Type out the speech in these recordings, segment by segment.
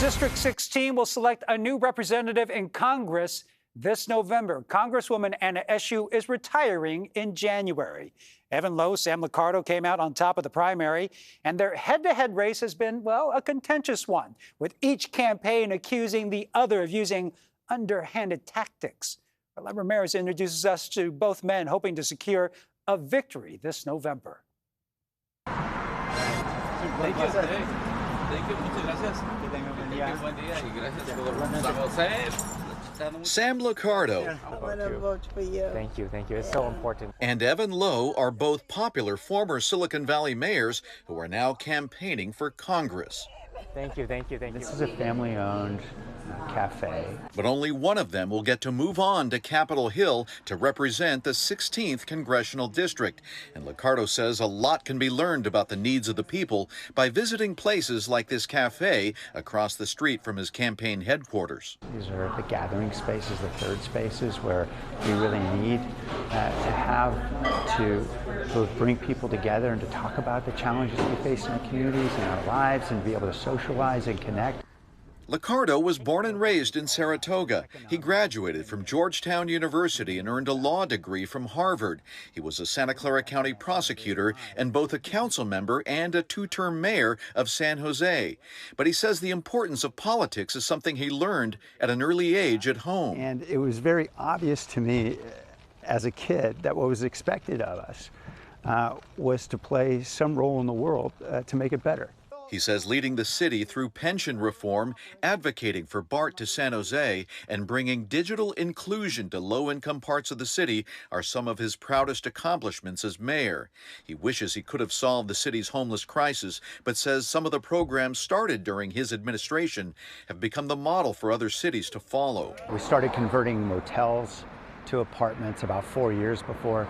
District 16 will select a new representative in Congress this November. Congresswoman Anna Eshoo is retiring in January. Evan Low, Sam Liccardo came out on top of the primary, and their head-to-head race has been, well, a contentious one, with each campaign accusing the other of using underhanded tactics. Len Ramirez introduces us to both men hoping to secure a victory this November. Thank you. Thank you. Muchas gracias. Buen día y gracias por San Jose. Sam Liccardo Thank you. It's so important. and Evan Low are both popular former Silicon Valley mayors who are now campaigning for Congress. Thank you. This is a family-owned cafe. But only one of them will get to move on to Capitol Hill to represent the 16th Congressional District. And Liccardo says a lot can be learned about the needs of the people by visiting places like this cafe across the street from his campaign headquarters. These are the gathering spaces, the third spaces, where we really need to have to both bring people together and to talk about the challenges we face in our communities and our lives and be able to socialize and connect. Liccardo was born and raised in Saratoga. He graduated from Georgetown University and earned a law degree from Harvard. He was a Santa Clara County prosecutor and both a council member and a two-term mayor of San Jose. But he says the importance of politics is something he learned at an early age at home. And it was very obvious to me as a kid that what was expected of us was to play some role in the world to make it better. He says leading the city through pension reform, advocating for BART to San Jose, and bringing digital inclusion to low-income parts of the city are some of his proudest accomplishments as mayor. He wishes he could have solved the city's homeless crisis, but says some of the programs started during his administration have become the model for other cities to follow. We started converting motels to apartments about 4 years before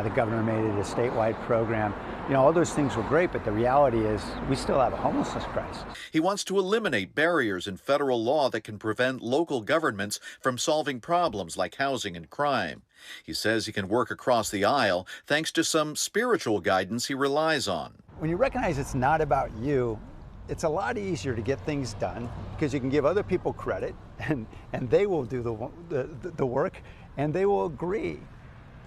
the governor made it a statewide program. You know, all those things were great, but the reality is we still have a homelessness crisis. He wants to eliminate barriers in federal law that can prevent local governments from solving problems like housing and crime. He says he can work across the aisle thanks to some spiritual guidance he relies on. When you recognize it's not about you, it's a lot easier to get things done because you can give other people credit and they will do the work and they will agree.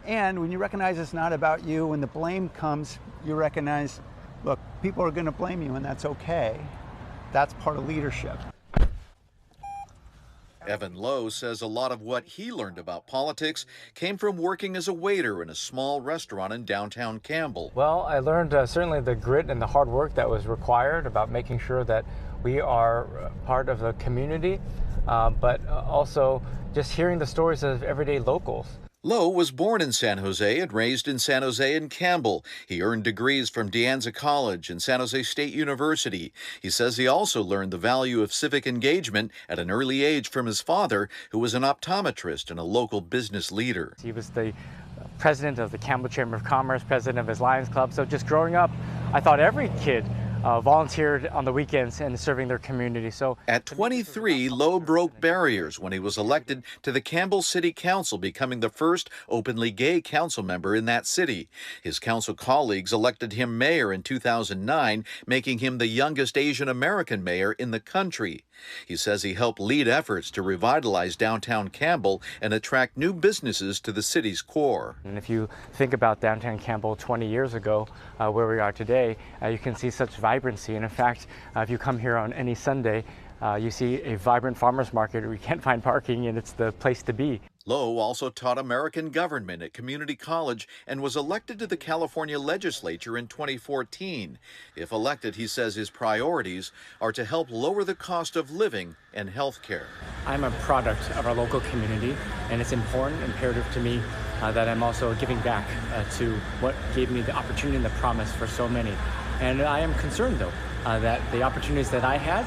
And when you recognize it's not about you, when the blame comes, you recognize, look, people are going to blame you and that's okay. That's part of leadership. Evan Low says a lot of what he learned about politics came from working as a waiter in a small restaurant in downtown Campbell. Well, I learned certainly the grit and the hard work that was required about making sure that we are part of the community, but also just hearing the stories of everyday locals. Low was born in San Jose and raised in San Jose and Campbell. He earned degrees from De Anza College and San Jose State University. He says he also learned the value of civic engagement at an early age from his father, who was an optometrist and a local business leader. He was the president of the Campbell Chamber of Commerce, president of his Lions Club. So just growing up, I thought every kid volunteered on the weekends and serving their community. So at 23, Low broke barriers when he was elected to the Campbell City Council, becoming the first openly gay council member in that city. His council colleagues elected him mayor in 2009, making him the youngest Asian American mayor in the country. He says he helped lead efforts to revitalize downtown Campbell and attract new businesses to the city's core. And if you think about downtown Campbell 20 years ago, where we are today, you can see such vibrancy. And in fact, if you come here on any Sunday, you see a vibrant farmers market where you can't find parking, and it's the place to be. Low also taught American government at community college and was elected to the California legislature in 2014. If elected, he says his priorities are to help lower the cost of living and health care. I'm a product of our local community, and it's important, imperative to me that I'm also giving back to what gave me the opportunity and the promise for so many. And I am concerned, though, that the opportunities that I had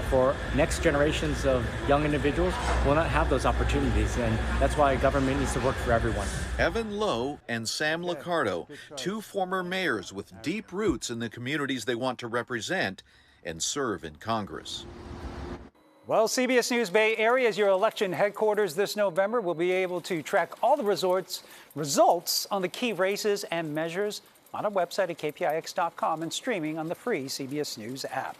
for next generations of young individuals will not have those opportunities, and that's why government needs to work for everyone. Evan Low and Sam Liccardo, two former mayors with deep roots in the communities they want to represent and serve in Congress. Well, CBS News Bay Area is your election headquarters this November. We'll be able to track all the results on the key races and measures on our website at kpix.com and streaming on the free CBS News app.